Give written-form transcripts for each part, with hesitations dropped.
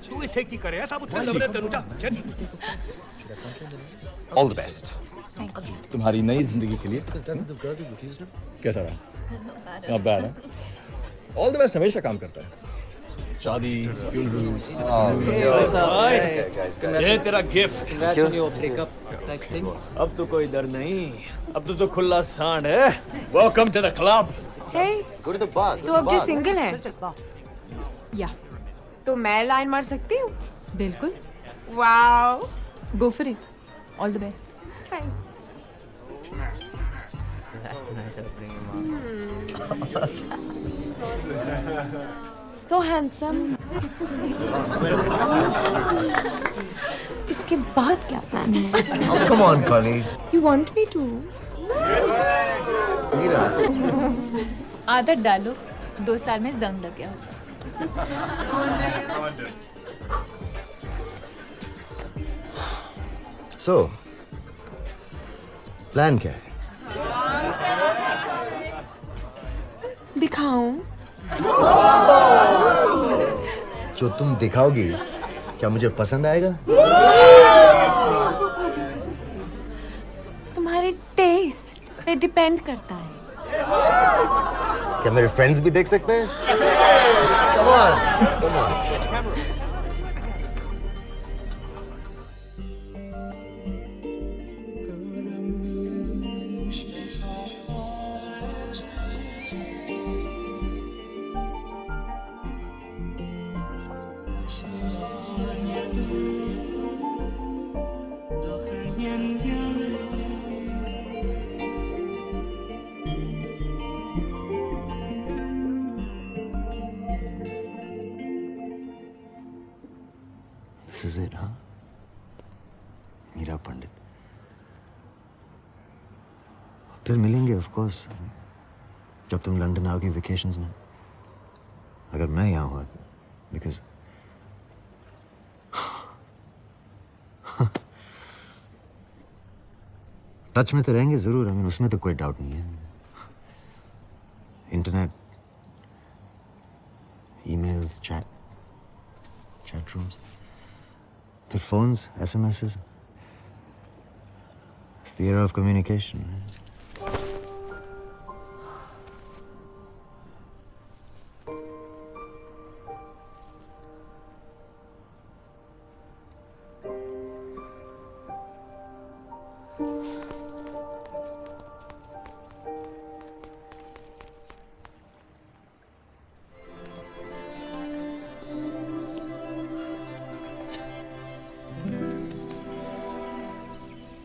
तू इथे की करे ऐसा मुझे लग रहा है तनुजा ऑल द बेस्ट तुम्हारी नई जिंदगी के लिए कैसा रहा not bad all the best हमेशा काम करता है शादी ये तेरा गिफ्ट अब तो कोई डर नहीं, अब तो खुला सांड है। Welcome to the club. Hey Go to the bar. तो अब जो सिंगल है या तो मैं लाइन मार सकती हूँ बिल्कुल wow go for it all the best thanks so handsome इसके बाद क्या प्लान है Oh, come on, Connie. You want me to Mira. आदत डालो 2 साल में जंग लग गया होगा So, plan क्या है? दिखाऊं जो तुम दिखाओगी क्या मुझे पसंद आएगा? तुम्हारे टेस्ट पे डिपेंड करता है क्या मेरे फ्रेंड्स भी देख सकते हैं? Come on, come on. This is it, huh? Meera पंडित फिर मिलेंगे ऑफ कोर्स जब तुम लंदन आओगी वेकेशंस में अगर मैं यहाँ हुआ बिकॉज टच में तो रहेंगे जरूर आई मीन उसमें तो कोई डाउट नहीं है इंटरनेट ईमेल्स चैट रूम्स फिर phones, SMSs. It's the era of communication.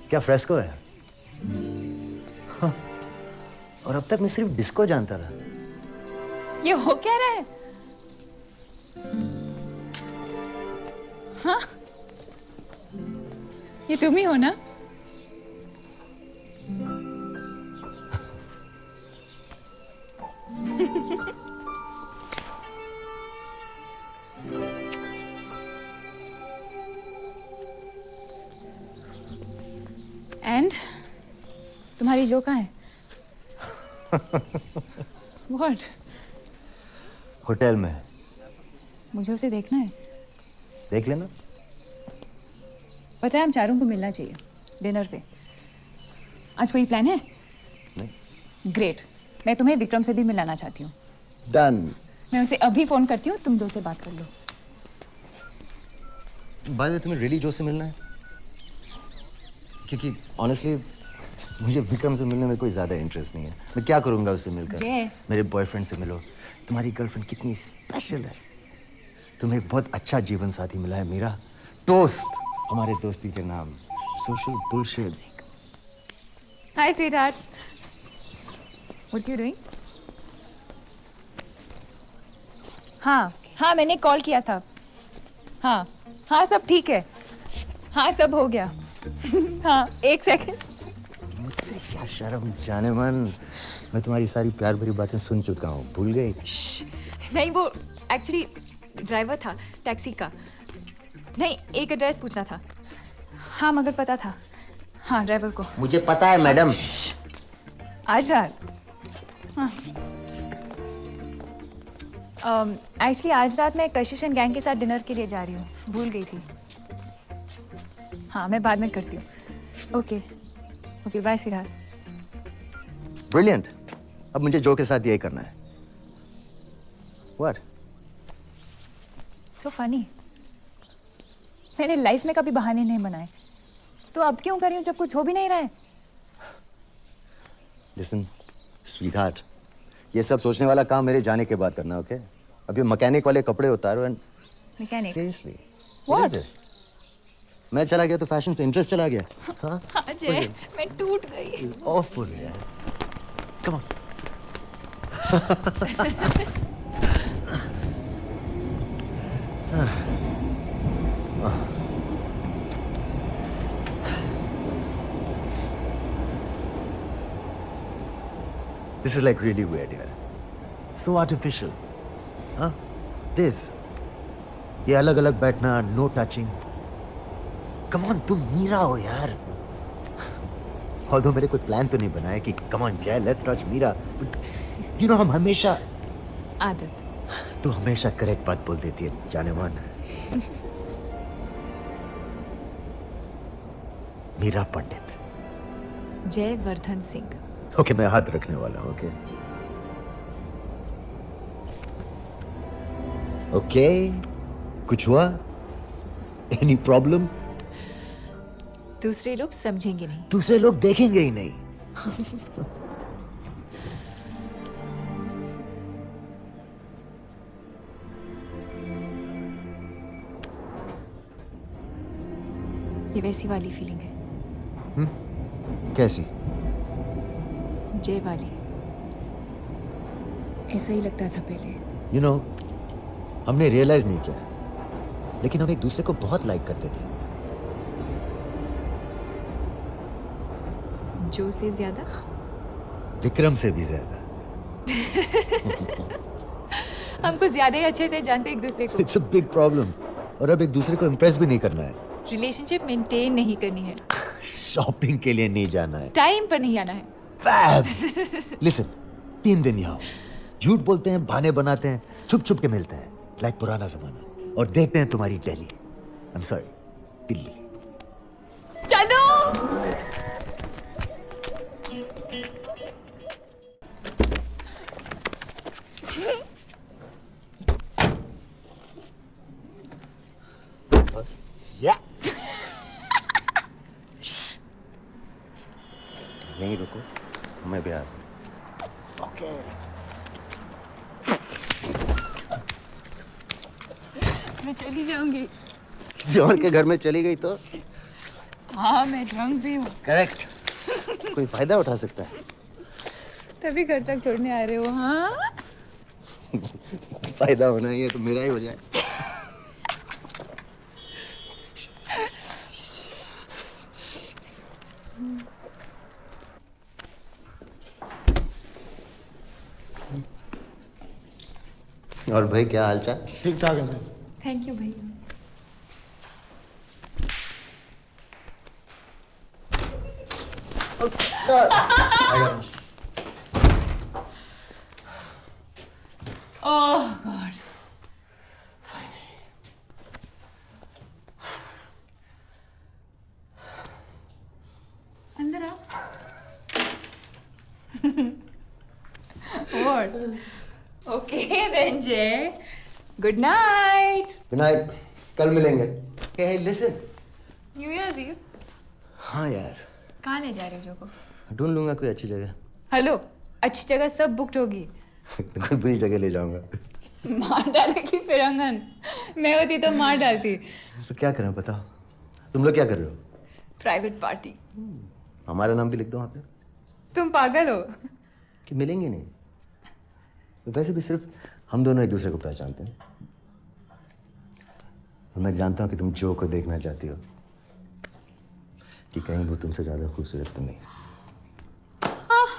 क्या फ्रेस्को है? हाँ। और अब तक मैं सिर्फ डिस्को जानता रहा। ये हो क्या रहा है हाँ ये तुम ही हो ना एंड तुम्हारी जो कहाँ है What? होटल में है। मुझे उसे देखना है देख लेना। पता है हम चारों को मिलना चाहिए डिनर पे आज कोई प्लान है नहीं। ग्रेट मैं तुम्हें विक्रम से भी मिलाना चाहती हूँ डन। मैं उसे अभी फोन करती हूँ तुम जो से बात कर लो बाय द वे तुम्हें रियली जो से मिलना है क्योंकि ऑनेस्टली मुझे विक्रम से मिलने में कोई ज़्यादा इंटरेस्ट नहीं है। मैं क्या करूँगा उससे मिलकर? जय। मेरे बॉयफ्रेंड से मिलो। तुम्हारी गर्लफ्रेंड कितनी स्पेशल है। तुम्हें बहुत अच्छा जीवन साथी मिला है मीरा। टोस्ट हमारे दोस्ती के नाम। Social bullshit. Hi sweetheart what you doing हाँ मैंने कॉल किया था हाँ सब ठीक है हाँ सब हो गया हाँ 1 सेकंड मुझसे क्या शर्म जाने मन। मैं तुम्हारी सारी प्यार भरी बातें सुन चुका हूँ। भूल गई? नहीं वो एक्चुअली ड्राइवर था टैक्सी का नहीं एक एड्रेस पूछना था हाँ मगर पता था हाँ ड्राइवर को मुझे पता है मैडम। आज रात हाँ एक्चुअली आज रात मैं कशिश एंड गैंग के साथ डिनर के लिए जा रही हूँ, भूल गई थी। हाँ, मैं बाद में करती हूँ। Okay okay, bye Siraj. Brilliant. अब मुझे जो के साथ यही करना है। What? So funny. मैंने लाइफ में कभी बहाने नहीं बनाए, तो अब क्यों कर रही हूँ जब कुछ हो भी नहीं रहा है? Listen, sweetheart, ये सब सोचने वाला काम मेरे जाने के बाद करना, ओके? अब ये मैकेनिक वाले कपड़े उतारो and Mechanic? Seriously. What? What is this? मैं चला गया तो फैशन से इंटरेस्ट चला गया। हाँ? अजय, मैं टूट गई। Awful यार। Come on. This is like really weird, yaar. So artificial. Huh? This. ये अलग अलग बैठना, no touching. Come on, तुम मीरा हो यार. Although मेरे कोई प्लान तो नहीं बना है कि come on Jay, let's touch Meera. But you know हम हमेशा आदत। तू हमेशा करेक्ट बात बोल देती है, जाने मन। मीरा पंडित। जयवर्धन सिंह। ओके, मैं हाथ रखने वाला हूँ, ओके? ओके, कुछ हुआ? Any problem? दूसरे लोग समझेंगे नहीं। दूसरे लोग देखेंगे ही नहीं। ये वैसी वाली फीलिंग है, कैसी? जय वाली। ऐसा ही लगता था पहले। You know, हमने रियलाइज नहीं किया, लेकिन हम एक दूसरे को बहुत लाइक करते थे। जो से ज्यादा, विक्रम से भी ज्यादा। हम कुछ ज्यादा ही अच्छे से जानते एक दूसरे को। It's a big problem. और अब एक दूसरे को इम्प्रेस भी नहीं करना है। रिलेशनशिप मेंटेन नहीं करनी है, शॉपिंग के लिए नहीं जाना है, टाइम पर नहीं आना है। फैब। लिसन, 3 दिन यहाँ झूठ बोलते हैं, बहाने बनाते हैं, छुप छुप के मिलते हैं, लाइक पुराना जमाना, और देखते हैं तुम्हारी Delhi, I am sorry, Delhi. चलो। या यहीं रुको, मैं भी आ रहा हूँ। ओके। मैं चली जाऊंगी। किसी और के घर में चली गई तो? हाँ, मैं ड्रंक भी हूँ। करेक्ट। कोई फायदा उठा सकता है। तभी घर तक छोड़ने आ रहे हो? हाँ। फायदा होना ही है तो मेरा ही हो जाए। और भाई क्या हालचाल? ठीक ठाक है भाई। थैंक यू भाई। ओह गॉड। अंदर आओ। What? Okay then, Jay. Good night. Good night, कल मिलेंगे। हे लिसन। New Year's Eve. हाँ यार, कहाँ ले जा रहे हो जो को? ढूंढ लूंगा कोई अच्छी जगह। हेलो, अच्छी जगह सब बुक्ड होगी। कोई बुरी जगह ले जाऊंगा। मार डालेगी फिर अंगन। मैं होती तो मार डालती। तो क्या करें बताओ? तुम लोग क्या कर रहे हो? Private party. हमारा नाम भी लिख दो वहाँ पे। तुम पागल हो? कि मिलेंगे नहीं? तो वैसे भी सिर्फ हम दोनों एक दूसरे को पहचानते हैं। और मैं जानता हूँ कि तुम जो को देखना चाहती हो, कि कहीं वो तुमसे ज्यादा खूबसूरत तो नहीं।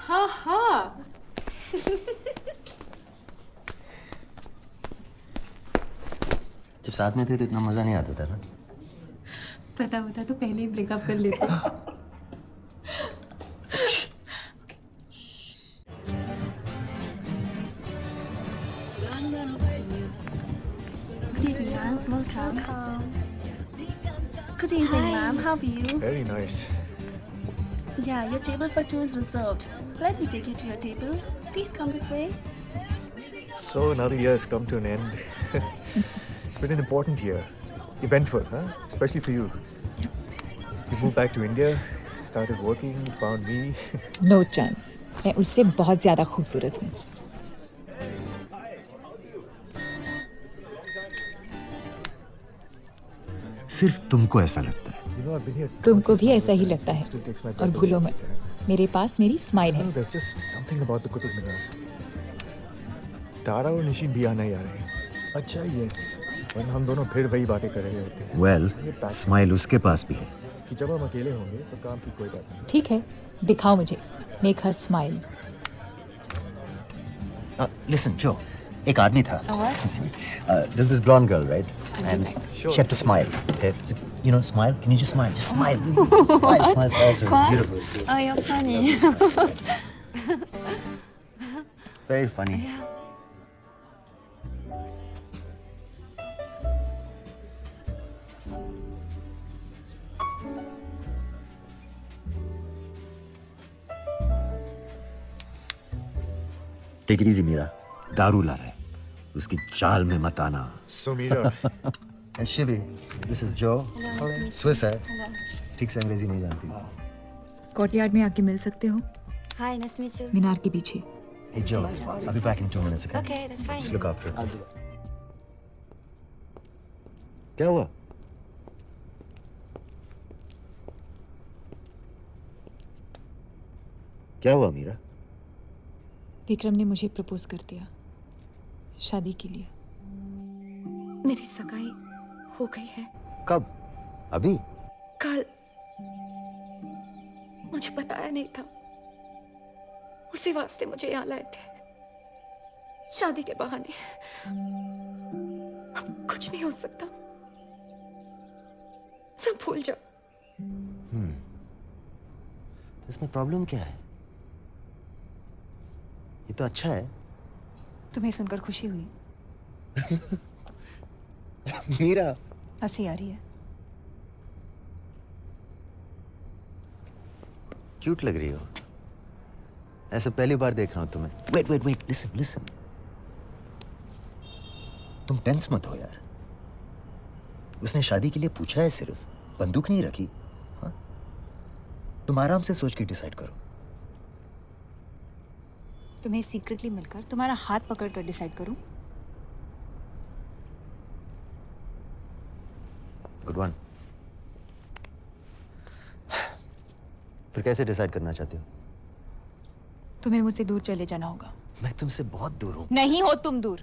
हाँ हाँ। जब साथ में थे तो इतना मजा नहीं आता था ना? पता होता तो पहले ही ब्रेकअप कर लेते। Good evening, ma'am. Welcome. Good evening, ma'am. How are you? Very nice. Yeah, your table for two is reserved. Let me take you to your table. Please come this way. So another year has come to an end. It's been an important year. Eventful, huh? Especially for you. You moved back to India, started working, found me. No chance, मैं उससे बहुत ज्यादा खूबसूरत हूँ. सिर्फ तुमको ऐसा लगता है. You know, I've been here. तुमको भी ऐसा ही लगता है. Still takes my और breath भूलो away. मत, मेरे पास मेरी स्माइल है. There's just something about the Qutub Minar. तारा और निशीन भी आना ही आ रहे हैं. अच्छा ही है. वरना हम दोनों फिर वही बातें कर रहे होते हैं. वेल, स्माइल उसके पास भी है. कि जब हम अकेले होंगे तो काम की कोई बात नहीं. ठीक है, दिखाओ मुझे. Make her smile. लिसन जो, एक आदमी था. This blonde girl, right? And she had to smile. You know, smile. Can you just smile? Just smile. Smile. It's beautiful. Oh, you're funny. Very funny. Take it easy, Meera. दारू ला रहा है. उसकी चाल में मत आना. So Meera, And Shivi, this is Joe. Swiss है. ठीक से अंग्रेजी नहीं जानती. कोर्टयार्ड में आके मिल सकते हो, Hi, nice to meet you. मीनार के पीछे. Hey Joe, I'll be back in 2 minutes. Okay? Okay, that's fine. Just look after her. क्या हुआ? क्या हुआ मीरा? विक्रम ने मुझे प्रपोज कर दिया शादी के लिए. मेरी सगाई हो गई है कब? अभी? कल. मुझे बताया नहीं था. उसी वास्ते मुझे यहाँ लाए थे, शादी के बहाने. अब कुछ नहीं हो सकता. सब भूल जाओ. इसमें प्रॉब्लम क्या है? ये तो अच्छा है. तुम्हें सुनकर खुशी हुई? मीरा, हंसी आ रही है. क्यूट लग रही हो. ऐसे पहली बार देख रहा हूं तुम्हें. Wait, listen. तुम टेंस मत हो यार. उसने शादी के लिए पूछा है, सिर्फ बंदूक नहीं रखी. हाँ? तुम आराम से सोच के डिसाइड करो. तुम्हें सीक्रेटली मिलकर तुम्हारा हाथ पकड़कर डिसाइड करूं? Good one. फिर कैसे डिसाइड करना चाहते हो? तुम्हें मुझसे दूर चले जाना होगा. मैं तुमसे बहुत दूर हूं. नहीं हो तुम दूर.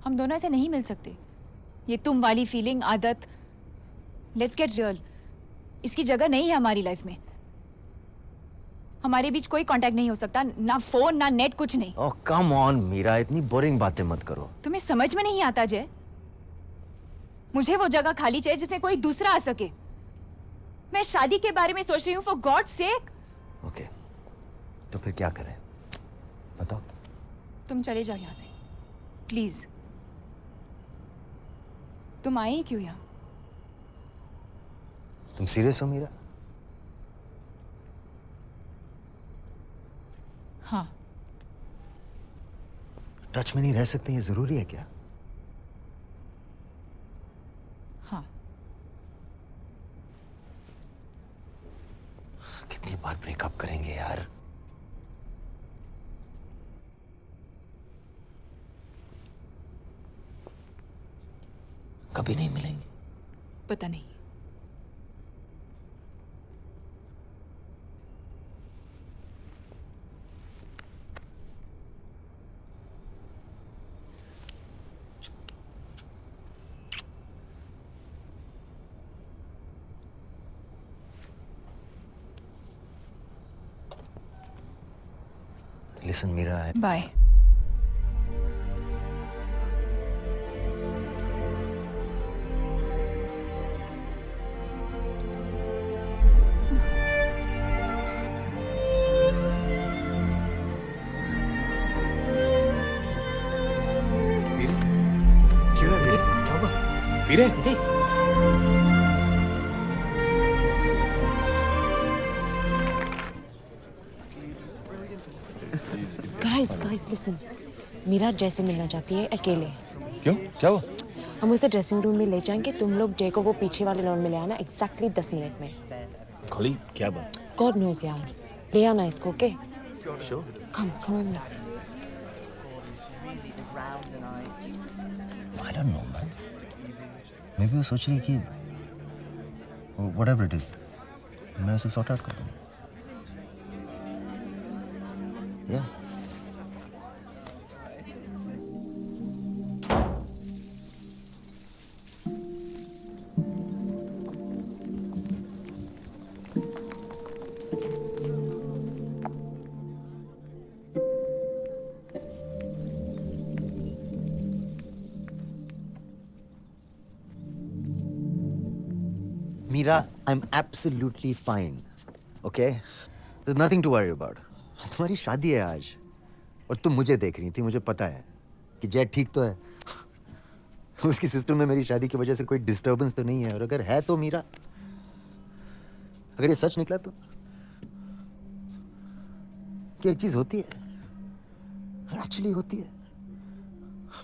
हम दोनों ऐसे नहीं मिल सकते. ये तुम वाली फीलिंग, आदत, लेट्स गेट रियल, इसकी जगह नहीं है हमारी लाइफ में. हमारे बीच कोई कांटेक्ट नहीं हो सकता, ना फोन ना नेट, कुछ नहीं. ओह कम ऑन मीरा, इतनी बोरिंग बातें मत करो. तुम्हें समझ में नहीं आता जय? मुझे वो जगह खाली चाहिए जिसमें कोई दूसरा आ सके. मैं शादी के बारे में सोच रही हूँ, फॉर गॉड सेक. ओके, तो फिर क्या करें बताओ. तुम चले जाओ यहाँ से प्लीज. तुम आए ही क्यों यहाँ? तुम सीरियस हो मीरा? हाँ. टच में नहीं रह सकते, ये जरूरी है क्या? हाँ. कितनी बार ब्रेकअप करेंगे यार? कभी नहीं मिलेंगे? पता नहीं. Listen Meera, bye. पीरे गाइस लिसन, मीरा जैसे मिलना चाहती है अकेले। क्यों, क्या हुआ? हम उसे ड्रेसिंग रूम में ले जाएंगे, तुम लोग जय को वो पीछे वाले लॉन में ले आना एग्जैक्टली 10 मिनट में। खोली क्या बात? गॉड नोज यार, ले आना इसको, okay? Come on. I don't know, man. Maybe वो सोच रही कि whatever it is, मैं उसे sort out कर दूँगा। Yeah. Meera, I'm absolutely fine. Okay? There's nothing to worry about. तुम्हारी शादी है आज और तुम मुझे देख रही थी, मुझे पता है कि जय ठीक तो है। उसकी सिस्टम में मेरी शादी की वजह से कोई डिस्टर्बेंस तो नहीं है, और अगर है तो मीरा, अगर ये सच निकला तो कि एक चीज होती है, एक्चुअली होती है,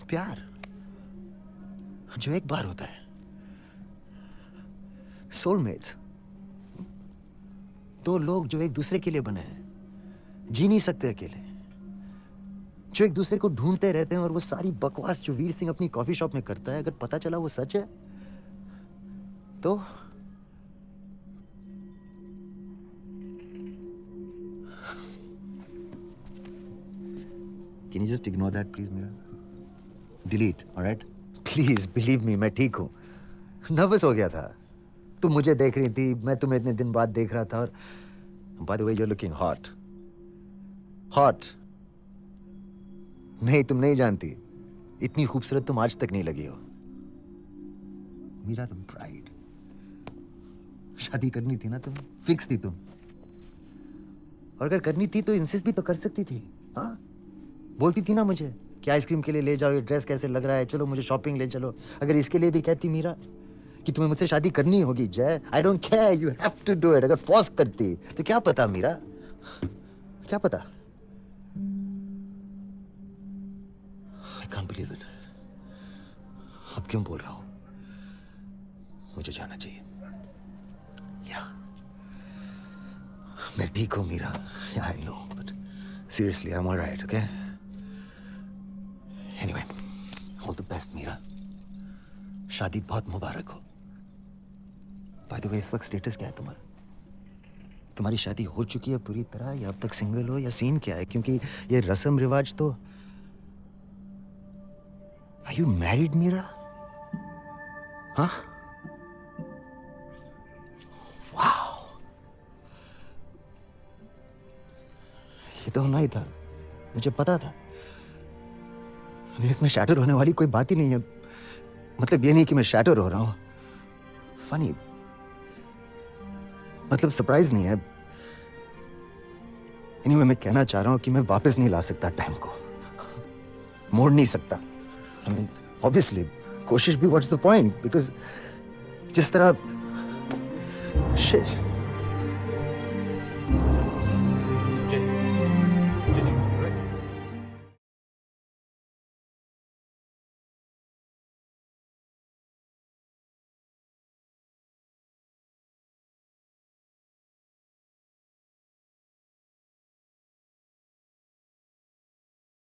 प्यार जो एक बार होता है। सोलमेट्स, दो लोग जो एक दूसरे के लिए बने हैं, जी नहीं सकते अकेले, जो एक दूसरे को ढूंढते रहते हैं, और वो सारी बकवास जो वीर सिंह अपनी कॉफी शॉप में करता है, अगर पता चला वो सच है तो Can you just ignore that, please, Meera? Delete, all right? Please, believe me, मैं ठीक हूँ। नर्वस हो गया था। तुम मुझे देख रही थी, मैं तुम्हें इतने दिन बाद देख रहा था, और by the way, you're looking hot. Hot. नहीं, तुम नहीं जानती, इतनी खूबसूरत तुम आज तक नहीं लगी हो। Mira the bride. शादी करनी थी ना तुम, फिक्स थी तुम। और अगर करनी थी तो इंसिस्ट भी तो कर सकती थी, हाँ? बोलती थी ना मुझे कि आइसक्रीम के लिए ले जाओ, ये ड्रेस कैसे लग रहा है, चलो मुझे शॉपिंग ले चलो। अगर इसके लिए भी कहती मीरा कि तुम्हें मुझसे शादी करनी होगी Jay, I don't care, you have to do it, अगर फोर्स करती तो क्या पता मीरा, क्या पता। I can't believe it. अब क्यों बोल रहा हूं, मुझे जाना चाहिए। या मैं ठीक हूं Mira, I know, but seriously I am alright, okay? Anyway, all the best Mira, शादी बहुत मुबारक हो। बाय द वे, इस वक्त स्टेटस क्या है तुम्हारा? तुम्हारी शादी हो चुकी है पूरी तरह, या अब तक सिंगल हो, या सीन क्या है? क्योंकि ये रस्म रिवाज तो। Are you married Mira? हाँ? वाओ, ये तो होना ही था, मुझे पता था। इसमें शैटर होने वाली कोई बात ही नहीं है। मतलब ये नहीं कि मैं शैटर हो रहा हूं, फनी, मतलब सरप्राइज नहीं है। एनीवे, मैं कहना चाह रहा हूं कि मैं वापस नहीं ला सकता टाइम को, मोड़ नहीं सकता। आई मीन ऑब्वियसली कोशिश भी, व्हाट्स द पॉइंट, बिकॉज जिस तरह शिट